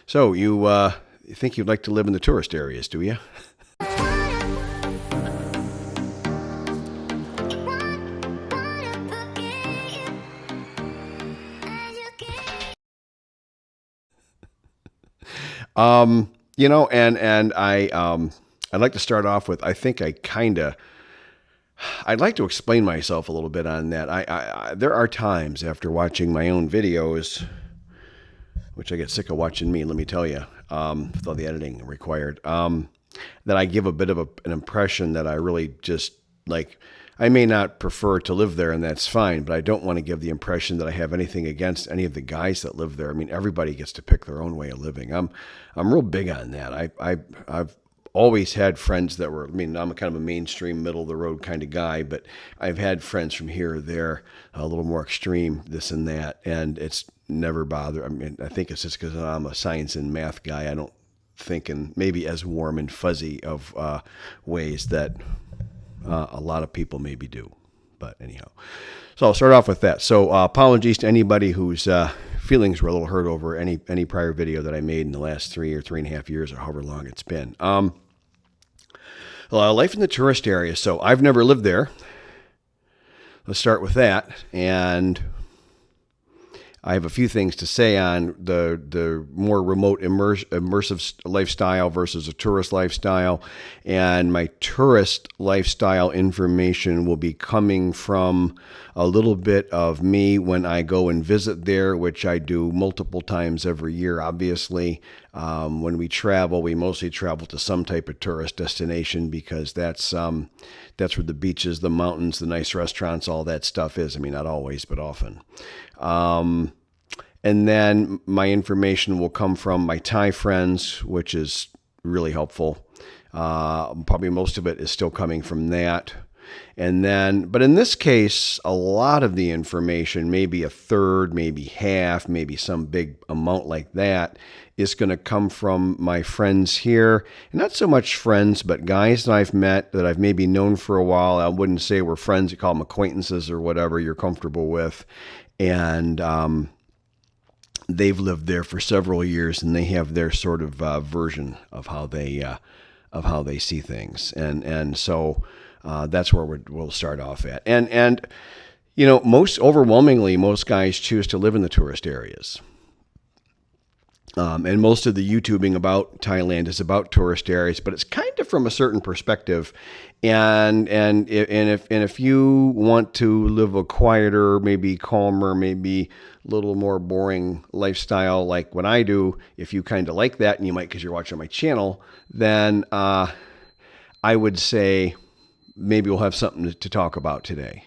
So you think you'd like to live in the tourist areas, do you? And I'd like to start off with, I'd like to explain myself a little bit on that. There are times after watching my own videos, which I get sick of watching me, let me tell you, with all the editing required, that I give a bit of an impression that I really just like. I may not prefer to live there, and that's fine, but I don't want to give the impression that I have anything against any of the guys that live there. I mean, everybody gets to pick their own way of living. I'm real big on that. I've always had friends that were, I mean, I'm kind of a mainstream, middle of the road kind of guy, but I've had friends from here or there, a little more extreme, this and that, and it's never bothered. I mean, I think it's just because I'm a science and math guy. I don't think in maybe as warm and fuzzy of ways that a lot of people maybe do. But anyhow, so I'll start off with that. So apologies to anybody whose feelings were a little hurt over any prior video that I made in the last 3 or 3.5 years or however long it's been. Life in the tourist area. So I've never lived there. Let's start with that. And I have a few things to say on the more remote immersive lifestyle versus a tourist lifestyle. And my tourist lifestyle information will be coming from a little bit of me when I go and visit there, which I do multiple times every year, obviously. When we travel, we mostly travel to some type of tourist destination because that's where the beaches, the mountains, the nice restaurants, all that stuff is. I mean, not always, but often. And then my information will come from my Thai friends, which is really helpful. Probably most of it is still coming from that. And then, but in this case, a lot of the information, maybe a third, maybe half, maybe some big amount like that, is going to come from my friends here. And not so much friends, but guys that I've met that I've maybe known for a while. I wouldn't say we're friends. You call them acquaintances or whatever you're comfortable with. And they've lived there for several years, and they have their sort of version of how they see things. And so that's where we'll start off at. And most overwhelmingly, most guys choose to live in the tourist areas. And most of the YouTubing about Thailand is about tourist areas, but it's kind of from a certain perspective. And if you want to live a quieter, maybe calmer, maybe a little more boring lifestyle like what I do, if you kind of like that, and you might because you're watching my channel, then I would say maybe we'll have something to talk about today.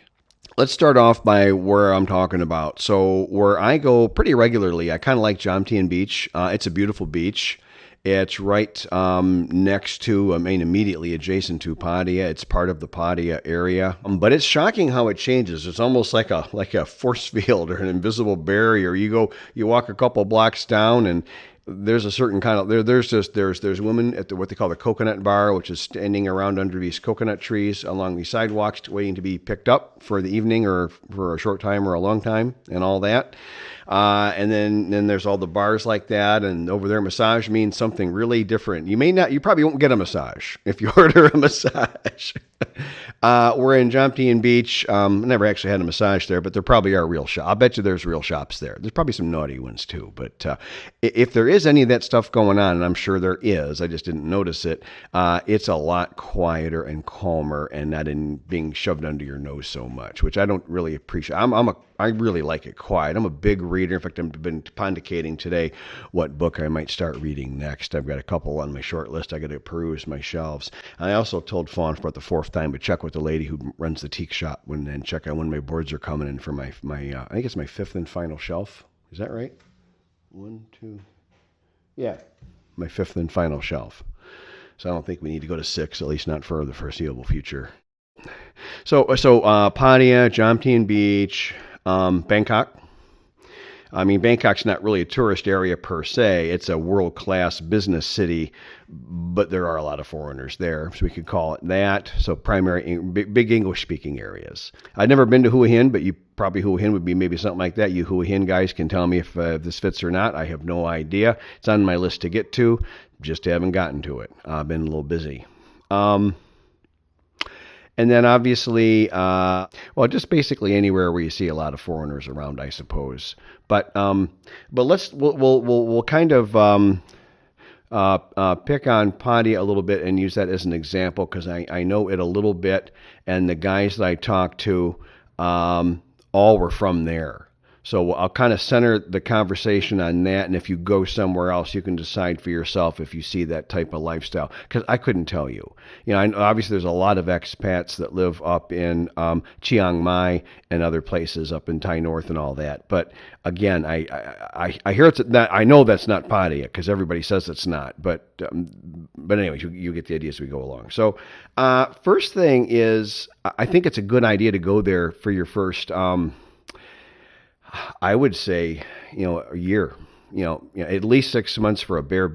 Let's start off by where I'm talking about. So where I go pretty regularly, I kind of like Jomtien Beach. It's a beautiful beach. It's right next to, immediately adjacent to Pattaya. It's part of the Pattaya area. But it's shocking how it changes. It's almost like a force field or an invisible barrier. You walk a couple blocks down, and there's a certain kind of there's women at what they call the coconut bar, which is standing around under these coconut trees along the sidewalks waiting to be picked up for the evening or for a short time or a long time and all that. And then there's all the bars like that, and over there massage means something really different. You probably won't get a massage if you order a massage. We're in Jomtien Beach. Never actually had a massage there, but there probably are real shops. I bet you there's real shops there. There's probably some naughty ones too, but if there is any of that stuff going on, and I'm sure there is, I just didn't notice it, it's a lot quieter and calmer and not in being shoved under your nose so much, which I don't really appreciate. I really like it quiet. I'm a big reader. In fact, I've been pontificating today what book I might start reading next. I've got a couple on my short list. I got to peruse my shelves. I also told Fawn for the 4th time to check with the lady who runs the teak shop and check out when my boards are coming in for my I think it's my 5th and final shelf. Is that right? 1, 2. Yeah, my 5th and final shelf. So I don't think we need to go to 6, at least not for the foreseeable future. So Pattaya, Jomtien Beach, Bangkok. I mean, Bangkok's not really a tourist area per se. It's a world-class business city, but there are a lot of foreigners there, so we could call it that. So primary, big English-speaking areas. I've never been to Hua Hin, but you probably Hua Hin would be maybe something like that. You Hua Hin guys can tell me if this fits or not. I have no idea. It's on my list to get to. Just haven't gotten to it. I've been a little busy. And then obviously, just basically anywhere where you see a lot of foreigners around, I suppose. But we'll kind of pick on Pattaya a little bit and use that as an example because I know it a little bit, and the guys that I talked to all were from there. So I'll kind of center the conversation on that, and if you go somewhere else, you can decide for yourself if you see that type of lifestyle. Because I couldn't tell you. Obviously there's a lot of expats that live up in Chiang Mai and other places up in Thai North and all that. But again, I hear it's not. I know that's not Pattaya because everybody says it's not. But anyway, you get the idea as we go along. So first thing is, I think it's a good idea to go there for your first. I would say, a year, at least 6 months for a bare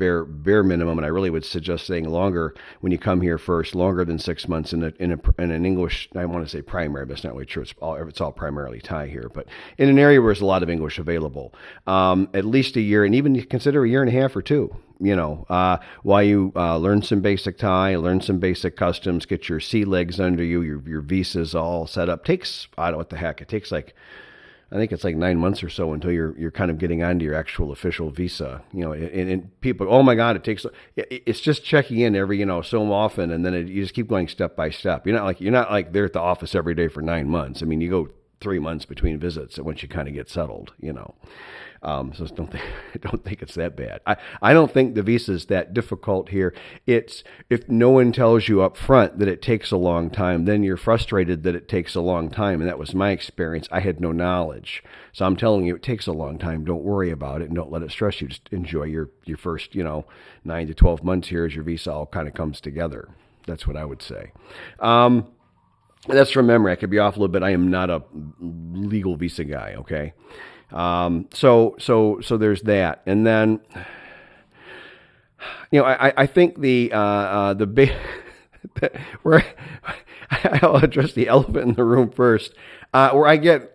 minimum. And I really would suggest saying longer when you come here first, longer than 6 months in an English, I want to say primary, but it's not really true. It's all primarily Thai here, but in an area where there's a lot of English available, at least a year, and even consider a year and a half or two, while you learn some basic Thai, learn some basic customs, get your sea legs under you, your visa's all set up. Takes, I don't know what the heck, it takes I think it's 9 months or so until you're kind of getting onto your actual official visa, and people, oh my God, it's just checking in every, so often. And then you just keep going step by step. You're not like there at the office every day for 9 months. I mean, you go 3 months between visits once you kind of get settled, So don't think it's that bad. I don't think the visa is that difficult here. It's if no one tells you up front that it takes a long time, then you're frustrated that it takes a long time. And that was my experience. I had no knowledge. So I'm telling you, it takes a long time. Don't worry about it and don't let it stress you. Just enjoy your first, 9 to 12 months here as your visa all kind of comes together. That's what I would say. That's from memory. I could be off a little bit. I am not a legal visa guy. Okay. So there's that. And then, I think the big, where I'll address the elephant in the room first, where I get,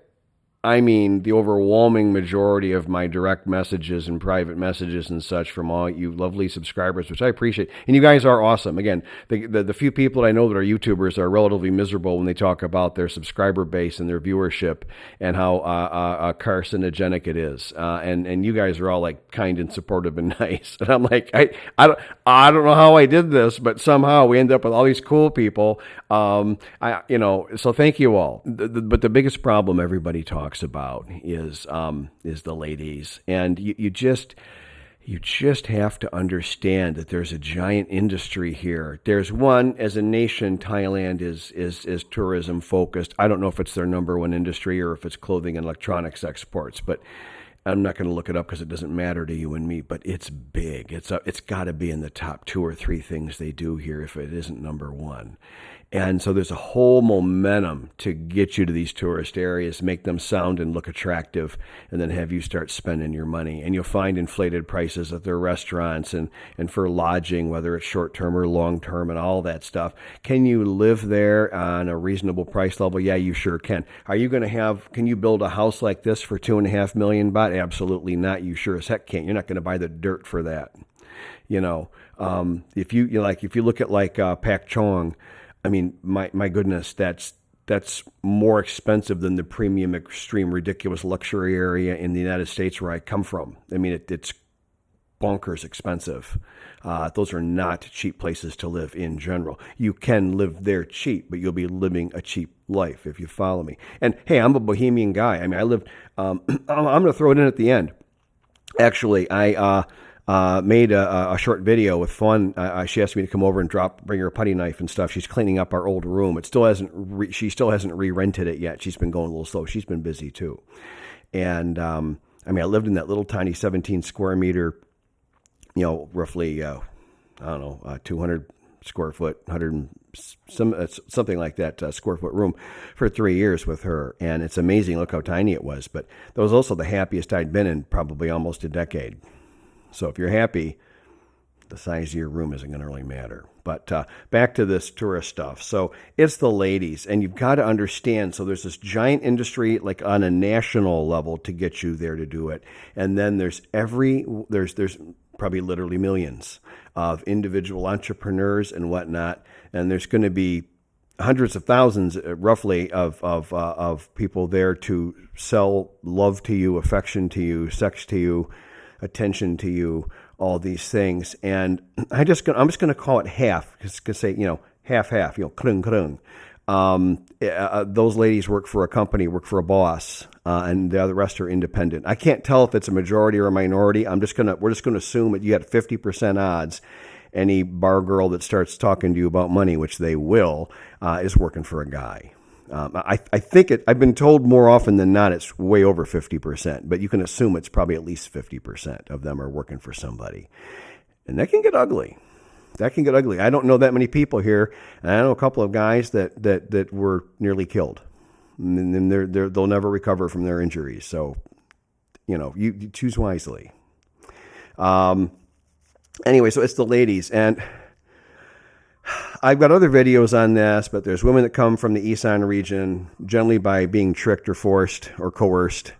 the overwhelming majority of my direct messages and private messages and such from all you lovely subscribers, which I appreciate. And you guys are awesome. Again, the few people that I know that are YouTubers are relatively miserable when they talk about their subscriber base and their viewership and how carcinogenic it is. And you guys are all kind and supportive and nice. And I'm like, I don't know how I did this, but somehow we end up with all these cool people. So thank you all. But the biggest problem everybody talks about is the ladies, and you just have to understand that there's a giant industry here. There's one, as a nation, Thailand is tourism focused. I don't know if it's their number one industry or if it's clothing and electronics exports, but I'm not going to look it up because it doesn't matter to you and me, but it's big. It's got to be in the top 2 or 3 things they do here if it isn't number one. And so there's a whole momentum to get you to these tourist areas, make them sound and look attractive, and then have you start spending your money. And you'll find inflated prices at their restaurants and for lodging, whether it's short-term or long-term and all that stuff. Can you live there on a reasonable price level? Yeah, you sure can. Can you build a house like this for 2.5 million baht? Absolutely not. You sure as heck can't. You're not going to buy the dirt for that. If you look at Pak Chong, my goodness, that's more expensive than the premium, extreme, ridiculous luxury area in the United States where I come from. It's bonkers expensive. Those are not cheap places to live in general. You can live there cheap, but you'll be living a cheap life if you follow me. And hey, I'm a bohemian guy. I lived. I'm going to throw it in at the end. Actually, I made a short video with Fawn. She asked me to come over and bring her a putty knife and stuff. She's cleaning up our old room. It still hasn't. She still hasn't re-rented it yet. She's been going a little slow. She's been busy too. And I lived in that little tiny 17 square meter, roughly 200 square foot, something like that square foot room for 3 years with her. And it's amazing. Look how tiny it was. But that was also the happiest I'd been in probably almost a decade. So if you're happy, The size of your room isn't going to really matter. But back to this tourist stuff. So it's the ladies, and you've got to understand. So there's this giant industry, like on a national level, to get you there to do it, and then there's probably literally millions of individual entrepreneurs and whatnot, and there's going to be hundreds of thousands, roughly, of people there to sell love to you, affection to you, sex to you, attention to you, all these things. And I'm just going to call it half, because say, half, krung, krung. Those ladies work for a company, work for a boss, and the other rest are independent. I can't tell if it's a majority or a minority. We're just going to assume that you got 50% odds. Any bar girl that starts talking to you about money, which they will, is working for a guy. I think I've been told more often than not it's way over 50%, but you can assume it's probably at least 50% of them are working for somebody. And that can get ugly. I don't know that many people here, and I know a couple of guys that were nearly killed. And they'll never recover from their injuries. So, you choose wisely. Anyway, so it's the ladies, and I've got other videos on this, but there's women that come from the Isan region, generally by being tricked or forced or coerced.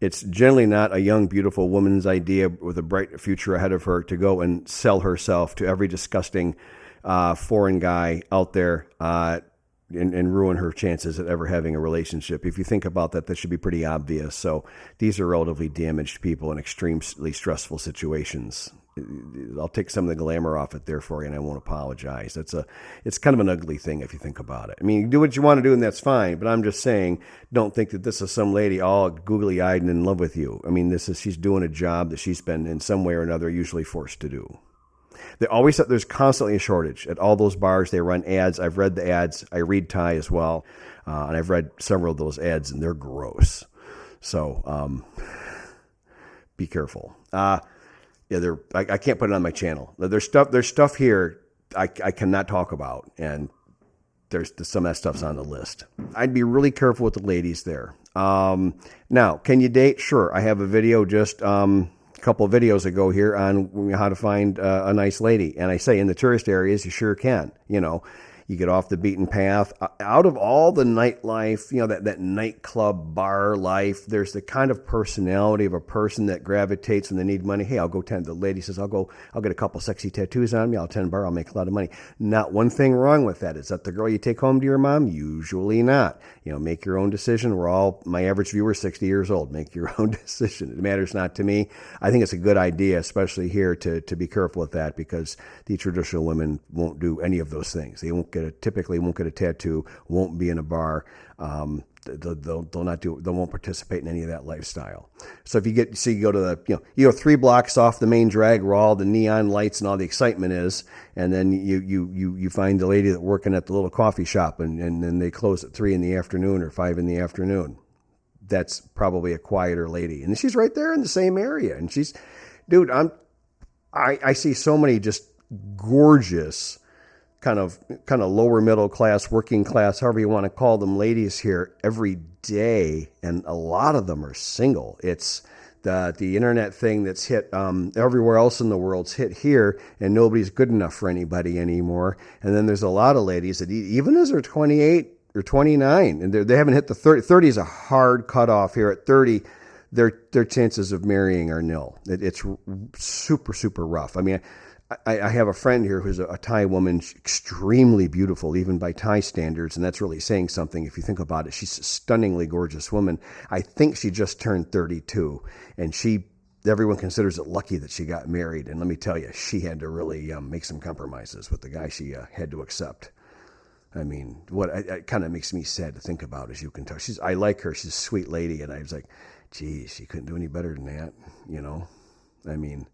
It's generally not a young, beautiful woman's idea with a bright future ahead of her to go and sell herself to every disgusting foreign guy out there and ruin her chances at ever having a relationship. If you think about that, that should be pretty obvious. So these are relatively damaged people in extremely stressful situations. I'll take some of the glamour off it there for you, and I won't apologize. It's kind of an ugly thing if you think about it. I mean, you do what you want to do, and that's fine. But I'm just saying, don't think that this is some lady all googly-eyed and in love with you. I mean, she's doing a job that she's been in some way or another usually forced to do. There's constantly a shortage at all those bars. They run ads. I've read the ads. I read Thai as well, and I've read several of those ads, and they're gross. So be careful. Yeah, I can't put it on my channel. There's stuff here I cannot talk about, and there's some of that stuff's on the list. I'd be really careful with the ladies there. Now, can you date? Sure. I have a video just a couple of videos ago here on how to find a nice lady, and I say in the tourist areas you sure can. You get off the beaten path. Out of all the nightlife, that nightclub bar life, there's the kind of personality of a person that gravitates when they need money. Hey, I'll go tend. The lady says, I'll get a couple sexy tattoos on me. I'll tend bar. I'll make a lot of money. Not one thing wrong with that. Is that the girl you take home to your mom? Usually not. Make your own decision. My average viewer is 60 years old. Make your own decision. It matters not to me. I think it's a good idea, especially here, to be careful with that, because the traditional women won't do any of those things. They typically won't get a tattoo, won't be in a bar. They'll won't participate in any of that lifestyle. So you go to the 3 blocks off the main drag where all the neon lights and all the excitement is, and then you find the lady that's working at the little coffee shop, and then they close at 3 in the afternoon or 5 in the afternoon. That's probably a quieter lady, and she's right there in the same area. And I see so many just gorgeous, kind of lower middle class, working class, however you want to call them, ladies here every day, and a lot of them are single. It's the internet thing that's hit everywhere else in the world's hit here, and nobody's good enough for anybody anymore. And then there's a lot of ladies that even as they're 28 or 29, and they haven't hit the 30. 30 is a hard cutoff here. At 30, their chances of marrying are nil. It's super, super rough. I mean, I have a friend here who's a Thai woman, extremely beautiful, even by Thai standards, and that's really saying something if you think about it. She's a stunningly gorgeous woman. I think she just turned 32, and everyone considers it lucky that she got married. And let me tell you, she had to really make some compromises with the guy she had to accept. I mean, it kind of makes me sad to think about, as you can tell. I like her. She's a sweet lady, and I was like, geez, she couldn't do any better than that, I mean,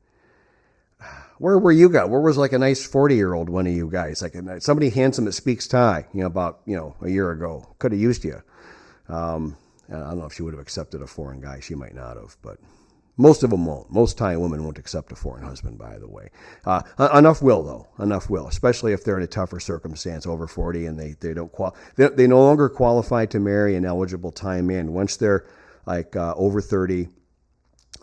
where were you guys? Where was like a nice 40-year-old one of you guys? Like somebody handsome that speaks Thai, about, a year ago. Could have used you. I don't know if she would have accepted a foreign guy. She might not have, but most of them won't. Most Thai women won't accept a foreign husband, by the way. Enough will, though. Enough will, especially if they're in a tougher circumstance, over 40, and they no longer qualify to marry an eligible Thai man. Once they're like over 30,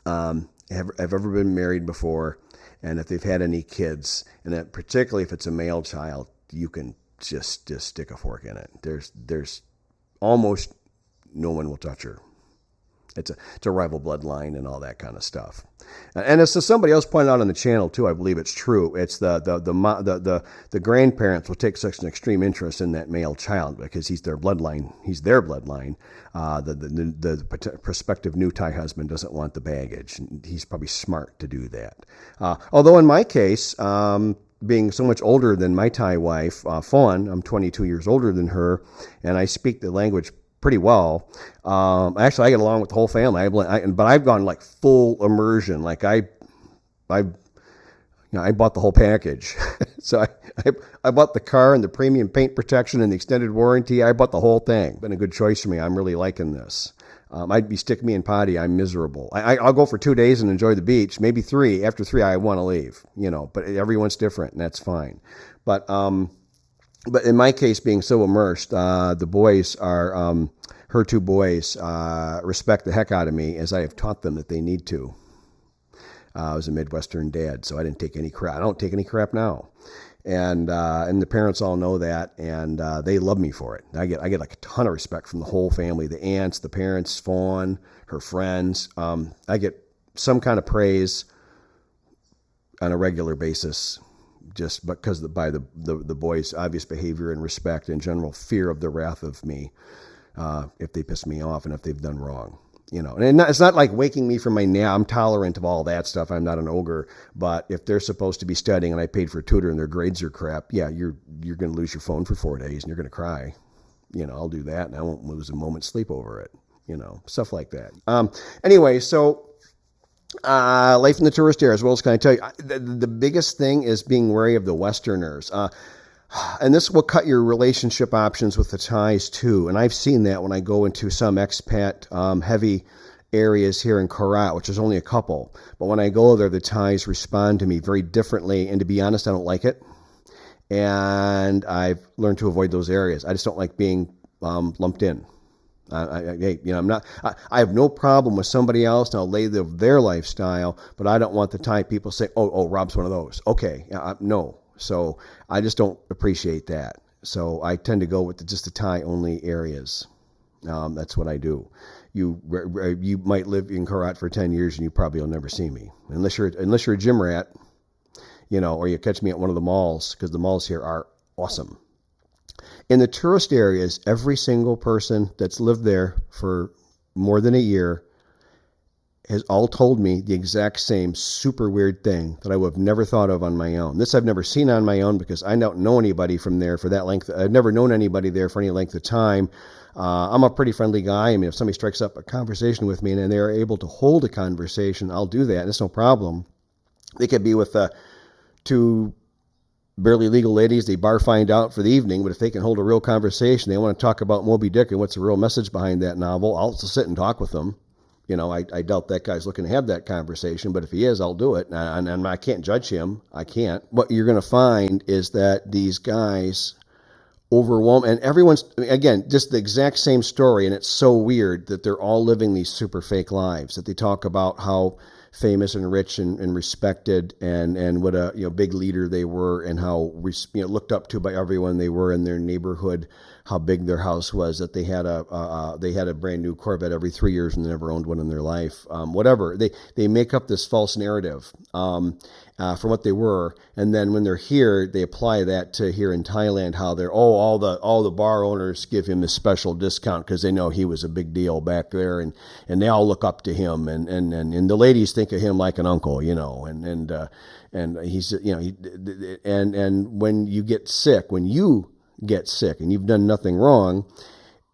have ever been married before, And if they've had any kids, and that particularly if it's a male child, you can just stick a fork in it. There's almost no one will touch her. It's a rival bloodline and all that kind of stuff. And as somebody else pointed out on the channel too, I believe it's true. It's the grandparents will take such an extreme interest in that male child because he's their bloodline. He's their bloodline. The prospective new Thai husband doesn't want the baggage. He's probably smart to do that. Although in my case, being so much older than my Thai wife, Fawn, I'm 22 years older than her, and I speak the language pretty well. Actually, I get along with the whole family. But I've gone like full immersion. Like I bought the whole package. So I bought the car and the premium paint protection and the extended warranty. I bought the whole thing. Been a good choice for me. I'm really liking this. I'd be stick me in Pattaya. I'm miserable. I'll go for 2 days and enjoy the beach. Maybe 3. After 3, I want to leave. But everyone's different, and that's fine. But in my case, being so immersed, the boys are, her 2 boys respect the heck out of me as I have taught them that they need to. I was a Midwestern dad, so I didn't take any crap. I don't take any crap now. And the parents all know that, and they love me for it. I get like a ton of respect from the whole family, the aunts, the parents, Fawn, her friends. I get some kind of praise on a regular basis, just because by the boys' obvious behavior and respect and general fear of the wrath of me if they piss me off and if they've done wrong. And it's not like waking me from my nap. I'm tolerant of all that stuff. I'm not an ogre. But if they're supposed to be studying and I paid for a tutor and their grades are crap, yeah, you're going to lose your phone for 4 days and you're going to cry. I'll do that and I won't lose a moment's sleep over it. Stuff like that. Anyway, so life in the tourist area, as well as can I tell you, the biggest thing is being wary of the Westerners. And this will cut your relationship options with the Thais too. And I've seen that when I go into some expat heavy areas here in Korat, which is only a couple. But when I go there, the Thais respond to me very differently. And to be honest, I don't like it. And I've learned to avoid those areas. I just don't like being lumped in. I have no problem with somebody else and I'll lay their lifestyle, but I don't want the Thai people say, oh, Rob's one of those. Okay. No. So I just don't appreciate that. So I tend to go with just the Thai only areas. That's what I do. You might live in Korat for 10 years and you probably will never see me unless you're a gym rat, or you catch me at one of the malls, because the malls here are awesome. In the tourist areas, every single person that's lived there for more than a year has all told me the exact same super weird thing that I would have never thought of on my own. This I've never seen on my own because I don't know anybody from there for that length. I've never known anybody there for any length of time. I'm a pretty friendly guy. I mean, if somebody strikes up a conversation with me and they're able to hold a conversation, I'll do that. It's no problem. They could be with 2 barely legal ladies they bar find out for the evening, but if they can hold a real conversation, they want to talk about Moby Dick and what's the real message behind that novel, I'll also sit and talk with them. I doubt that guy's looking to have that conversation, but if he is, I'll do it. And I can't judge him. I can't. What you're going to find is that these guys overwhelm, and everyone's, again, just the exact same story. And it's so weird that they're all living these super fake lives, that they talk about how famous and rich and respected and what a big leader they were, and how looked up to by everyone they were in their neighborhood, how big their house was, that they had a brand new Corvette every 3 years and they never owned one in their life. Whatever, they make up this false narrative from what they were, and then when they're here, they apply that to here in Thailand, how they're all the bar owners give him a special discount because they know he was a big deal back there, and they all look up to him, and the ladies think of him like an uncle, and he's and when you get sick, and you've done nothing wrong,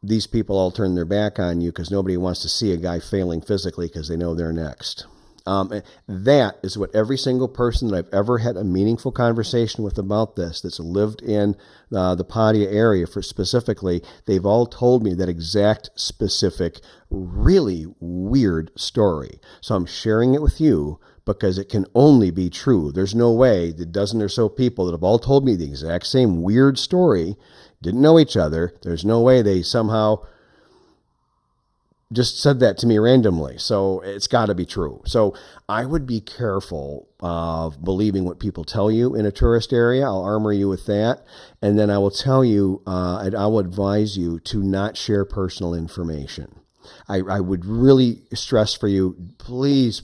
these people all turn their back on you because nobody wants to see a guy failing physically because they know they're next. That is what every single person that I've ever had a meaningful conversation with about this, that's lived in the Pattaya area for specifically, they've all told me that exact specific, really weird story. So I'm sharing it with you because it can only be true. There's no way the dozen or so people that have all told me the exact same weird story didn't know each other. There's no way they somehow just said that to me randomly. So it's got to be true. So I would be careful of believing what people tell you in a tourist area. I'll armor you with that. And then I will tell you, and I will advise you to not share personal information. I would really stress for you, please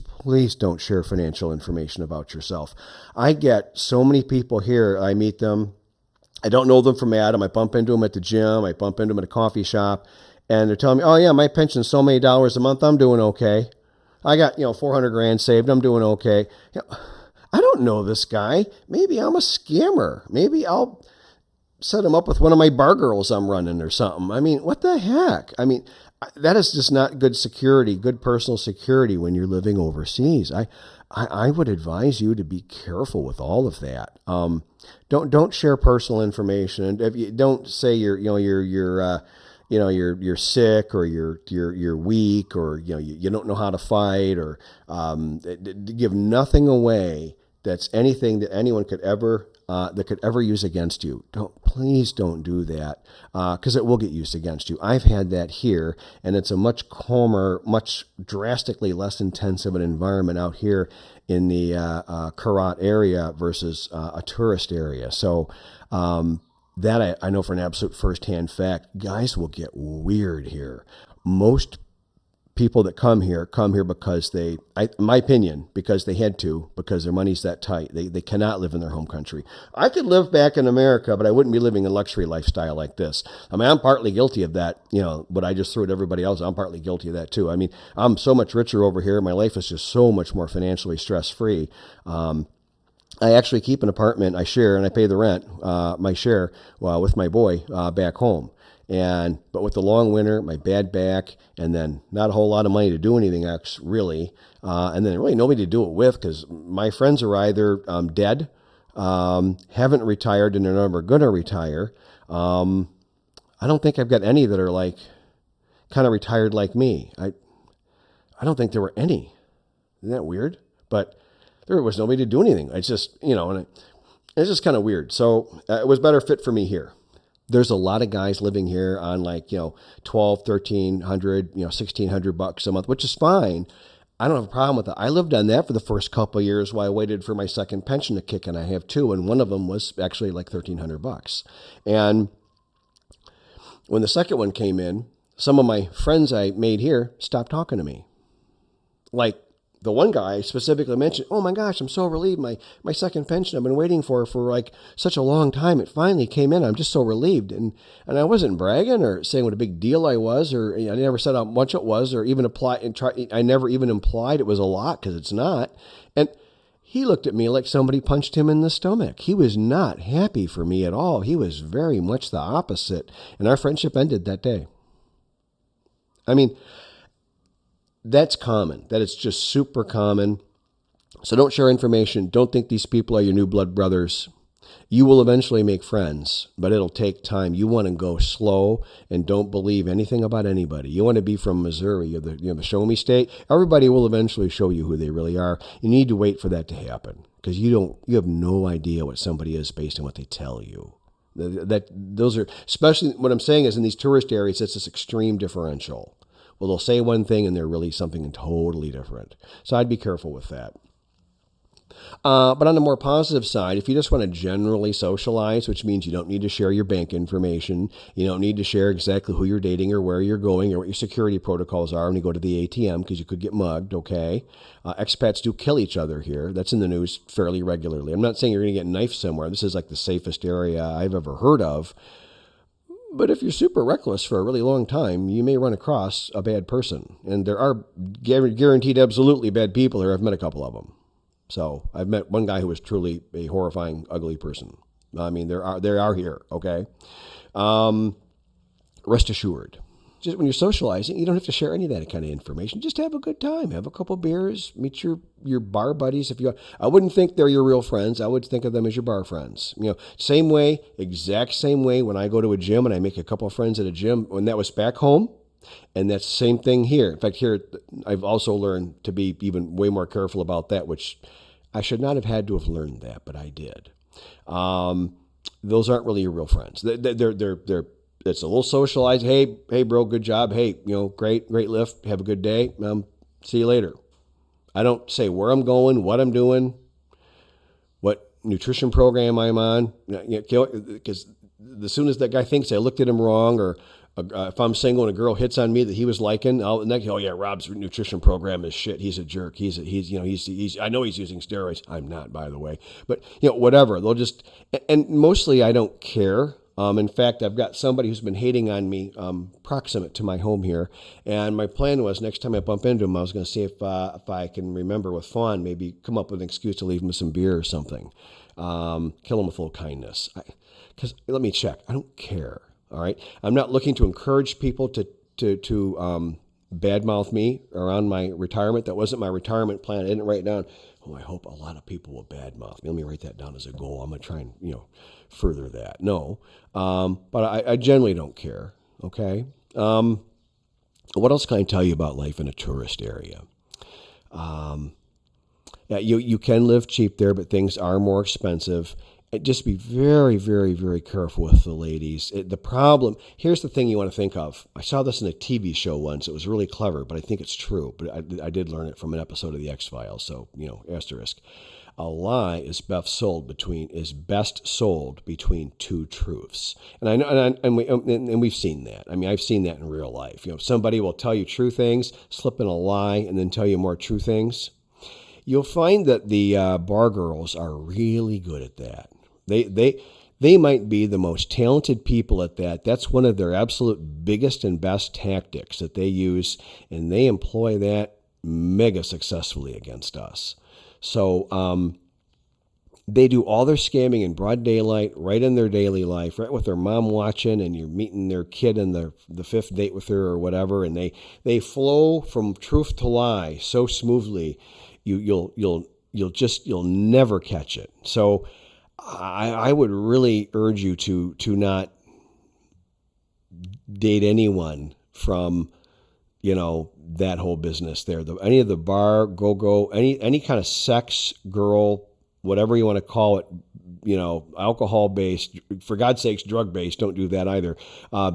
don't share financial information about yourself. I get so many people here, I meet them. I don't know them from Adam. I bump into them at the gym. I bump into them at a coffee shop. And they're telling me, oh, yeah, my pension's so many dollars a month. I'm doing okay. I got, 400 grand saved. I'm doing okay. I don't know this guy. Maybe I'm a scammer. Maybe I'll set him up with one of my bar girls I'm running or something. I mean, what the heck? I mean, that is just not good security, good personal security when you're living overseas. I would advise you to be careful with all of that. Don't share personal information, and if you don't say you're sick or you're weak or you don't know how to fight or give nothing away that's anything that anyone could ever use against you. Please don't do that because it will get used against you. I've had that here, and it's a much calmer, much drastically less intensive an environment out here in the Karat area versus a tourist area. So that I know for an absolute firsthand fact. Guys will get weird here. Most people that come here because in my opinion, because they had to, because their money's that tight. They cannot live in their home country. I could live back in America, but I wouldn't be living a luxury lifestyle like this. I mean, I'm partly guilty of that. What I just threw at everybody else, I'm partly guilty of that too. I mean, I'm so much richer over here. My life is just so much more financially stress-free. I actually keep an apartment I share, and I pay the rent, my share, with my boy back home. But with the long winter, my bad back, and then not a whole lot of money to do anything else, really. And then really nobody to do it with because my friends are either dead, haven't retired, and they're never going to retire. I don't think I've got any that are like kind of retired like me. I don't think there were any. Isn't that weird? But there was nobody to do anything. It's just, and it's just kind of weird. So it was better fit for me here. There's a lot of guys living here on like, $1,200, $1,300, $1,600 a month, which is fine. I don't have a problem with that. I lived on that for the first couple of years while I waited for my second pension to kick in. I have two, and one of them was actually like $1,300. And when the second one came in, some of my friends I made here stopped talking to me. Like, the one guy specifically mentioned, oh my gosh, I'm so relieved. My second pension I've been waiting for like such a long time. It finally came in. I'm just so relieved. And I wasn't bragging or saying what a big deal I was, or I never said how much it was, or even I never even implied it was a lot because it's not. And he looked at me like somebody punched him in the stomach. He was not happy for me at all. He was very much the opposite. And our friendship ended that day. I mean, that's common. That is just super common. So don't share information. Don't think these people are your new blood brothers. You will eventually make friends, but it'll take time. You want to go slow and don't believe anything about anybody. You want to be from Missouri, you're the show me state. Everybody will eventually show you who they really are. You need to wait for that to happen because you have no idea what somebody is based on what they tell you. Those are, especially what I'm saying is in these tourist areas, it's this extreme differential. Well, they'll say one thing and they're really something totally different. So I'd be careful with that. But on the more positive side, if you just want to generally socialize, which means you don't need to share your bank information, you don't need to share exactly who you're dating or where you're going or what your security protocols are when you go to the ATM because you could get mugged, okay? Expats do kill each other here. That's in the news fairly regularly. I'm not saying you're going to get knifed somewhere. This is like the safest area I've ever heard of. But if you're super reckless for a really long time, you may run across a bad person. And there are guaranteed absolutely bad people here. I've met a couple of them. So I've met one guy who was truly a horrifying, ugly person. I mean, they are here, okay? Rest assured. Just when you're socializing, you don't have to share any of that kind of information. Just have a good time. Have a couple beers. Meet your bar buddies. I wouldn't think they're your real friends. I would think of them as your bar friends. Same way, exact same way when I go to a gym and I make a couple of friends at a gym. When that was back home, and that's the same thing here. In fact, here I've also learned to be even way more careful about that, which I should not have had to have learned that, but I did. Those aren't really your real friends. They're It's a little socialized. Hey, bro, good job. Hey, great lift. Have a good day. See you later. I don't say where I'm going, what I'm doing, what nutrition program I'm on, because as soon as that guy thinks I looked at him wrong, or if I'm single and a girl hits on me that he was liking, I'll next, oh yeah, Rob's nutrition program is shit. He's a jerk. He's I know he's using steroids. I'm not, by the way, but whatever. They'll just, and mostly I don't care. In fact, I've got somebody who's been hating on me proximate to my home here, and my plan was next time I bump into him, I was going to see if I can remember with Fawn, maybe come up with an excuse to leave him some beer or something. Kill him with a little kindness. Because let me check. I don't care. All right. I'm not looking to encourage people to badmouth me around my retirement. That wasn't my retirement plan. I didn't write down, oh, I hope a lot of people will badmouth me. Let me write that down as a goal. I'm going to try and, further that. No. But I generally don't care. Okay. What else can I tell you about life in a tourist area? Yeah, you can live cheap there, but things are more expensive. Just be very, very, very careful with the ladies. The problem, here's the thing you want to think of. I saw this in a TV show once. It was really clever, but I think it's true. But I did learn it from an episode of The X-Files, so, asterisk. A lie is best sold between two truths. And I know, and we've seen that. I mean, I've seen that in real life. Somebody will tell you true things, slip in a lie, and then tell you more true things. You'll find that the bar girls are really good at that. They might be the most talented people at that. That's one of their absolute biggest and best tactics that they use, and they employ that mega successfully against us. So they do all their scamming in broad daylight, right in their daily life, right with their mom watching, and you're meeting their kid in the fifth date with her or whatever, and they flow from truth to lie so smoothly, you'll never catch it. So I would really urge you to not date anyone from that whole business there. Any of the bar, go, any kind of sex, girl, whatever you want to call it, alcohol-based, for God's sakes, drug-based, don't do that either,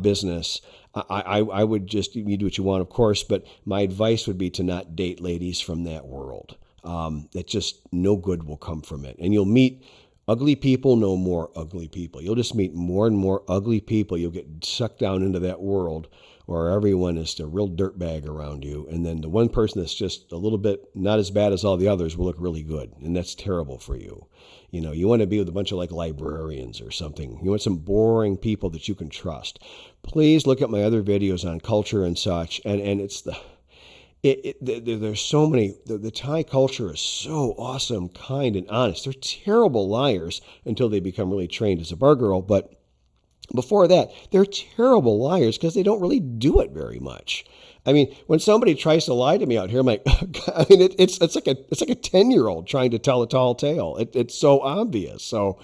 business. I would just, you do what you want, of course, but my advice would be to not date ladies from that world. That just no good will come from it. And you'll meet ugly people, no more ugly people. You'll just meet more and more ugly people. You'll get sucked down into that world where everyone is a real dirtbag around you. And then the one person that's just a little bit not as bad as all the others will look really good. And that's terrible for you. You want to be with a bunch of librarians or something. You want some boring people that you can trust. Please look at my other videos on culture and such. And it's there's so many, the Thai culture is so awesome, kind, and honest. They're terrible liars until they become really trained as a bar girl. But before that, they're terrible liars because they don't really do it very much. I mean, when somebody tries to lie to me out here, I'm like, I mean, it's like a 10-year-old trying to tell a tall tale. It's so obvious. So,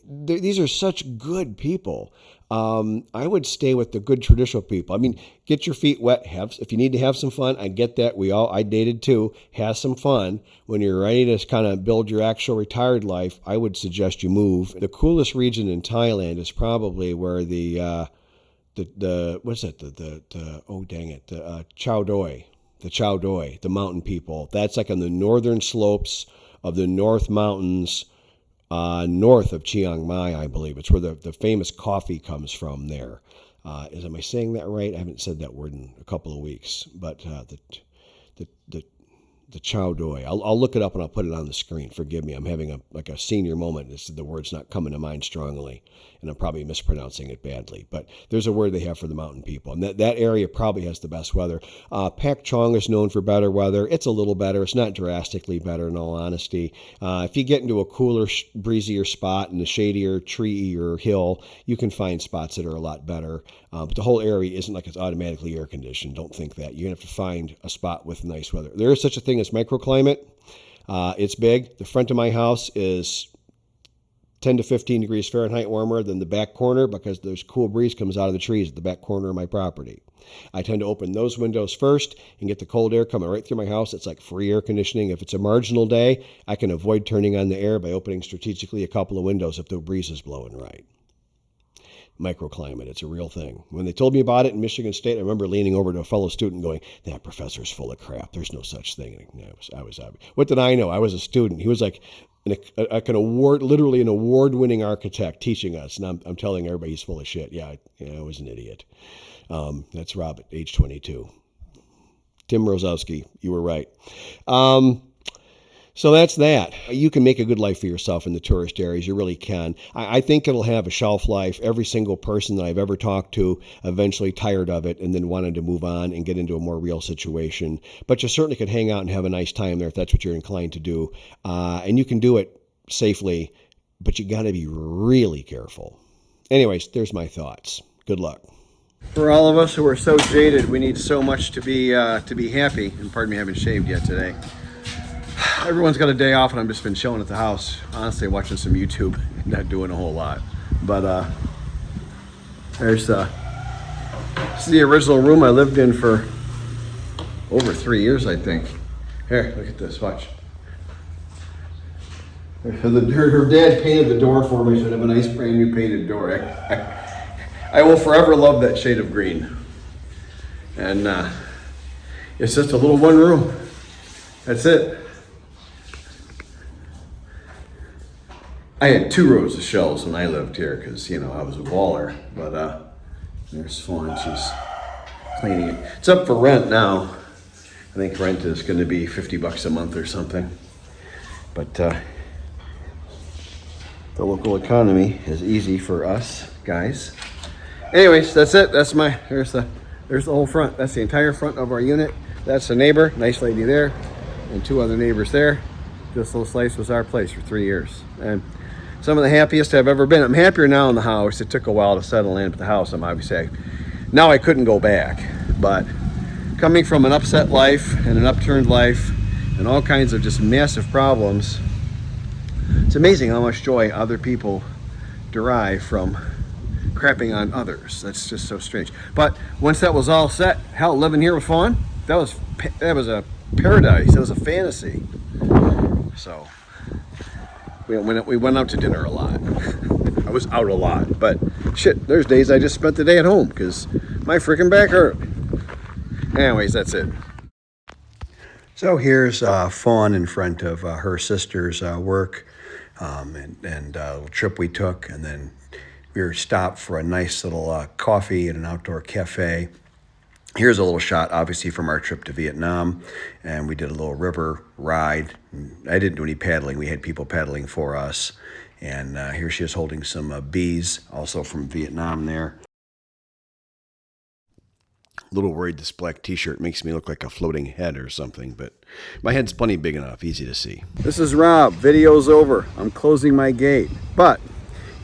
these are such good people. I would stay with the good traditional people. I mean, get your feet wet. If you need to have some fun, I get that. I dated too. Have some fun. When you're ready to kind of build your actual retired life, I would suggest you move. The coolest region in Thailand is probably where the Chao Doi, the mountain people. That's like on the northern slopes of the North Mountains. North of Chiang Mai, I believe. It's where the famous coffee comes from there. Am I saying that right? I haven't said that word in a couple of weeks. But the Chao Doi. I'll look it up and I'll put it on the screen. Forgive me. I'm having a senior moment. The word's not coming to mind strongly, and I'm probably mispronouncing it badly. But there's a word they have for the mountain people, and that area probably has the best weather. Pak Chong is known for better weather. It's a little better. It's not drastically better, in all honesty. If you get into a cooler, breezier spot in a shadier tree or hill, you can find spots that are a lot better. But the whole area isn't like it's automatically air conditioned. Don't think that. You're going to have to find a spot with nice weather. There is such a thing as microclimate. It's big. The front of my house is 10 to 15 degrees Fahrenheit warmer than the back corner because there's cool breeze comes out of the trees at the back corner of my property. I tend to open those windows first and get the cold air coming right through my house. It's like free air conditioning. If it's a marginal day, I can avoid turning on the air by opening strategically a couple of windows if the breeze is blowing right. microclimate. It's a real thing. When they told me about it in Michigan State, I remember leaning over to a fellow student going, that professor's full of crap. There's no such thing. And I was what did I know? I was a student. He was like literally an award-winning architect teaching us. And I'm telling everybody he's full of shit. Yeah, I was an idiot. That's Rob at age 22. Tim Rozowski, you were right. So that's that. You can make a good life for yourself in the tourist areas. You really can. I think it'll have a shelf life. Every single person that I've ever talked to eventually tired of it and then wanted to move on and get into a more real situation. But you certainly could hang out and have a nice time there if that's what you're inclined to do. And you can do it safely, but you got to be really careful. Anyways, there's my thoughts. Good luck. For all of us who are so jaded, we need so much to be happy. And pardon me, I haven't shaved yet today. Everyone's got a day off, and I've just been chilling at the house, honestly watching some YouTube, not doing a whole lot. But this is the original room I lived in for over 3 years, I think. Here, look at this, watch. Her dad painted the door for me, so I have a nice brand new painted door. I will forever love that shade of green. And it's just a little one room. That's it. I had 2 rows of shelves when I lived here because, you know, I was a baller. But there's Fawn. She's cleaning it. It's up for rent now. I think rent is going to be $50 a month or something. But the local economy is easy for us guys. Anyways, that's it. That's there's the whole front. That's the entire front of our unit. That's the neighbor, nice lady there, and 2 other neighbors there. This little slice was our place for 3 years. And some of the happiest I've ever been. I'm happier now in the house. It took a while to settle in, but the house, I'm obviously, now I couldn't go back. But coming from an upset life and an upturned life and all kinds of just massive problems, it's amazing how much joy other people derive from crapping on others. That's just so strange. But once that was all set, hell, living here with Fawn, that was a paradise. That was a fantasy. So we went out to dinner a lot. I was out a lot, but shit, there's days I just spent the day at home because my freaking back hurt. Anyways, that's it. So here's Fawn in front of her sister's work and a little trip we took, and then we were stopped for a nice little coffee at an outdoor cafe. Here's a little shot, obviously, from our trip to Vietnam, and we did a little river ride. I didn't do any paddling. We had people paddling for us, and here she is holding some bees, also from Vietnam there. A little worried this black t-shirt makes me look like a floating head or something, but my head's plenty big enough, easy to see. This is Rob. Video's over. I'm closing my gate, but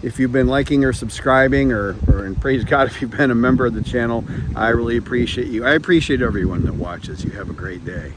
if you've been liking or subscribing, or and praise God if you've been a member of the channel, I really appreciate you. I appreciate everyone that watches. You have a great day.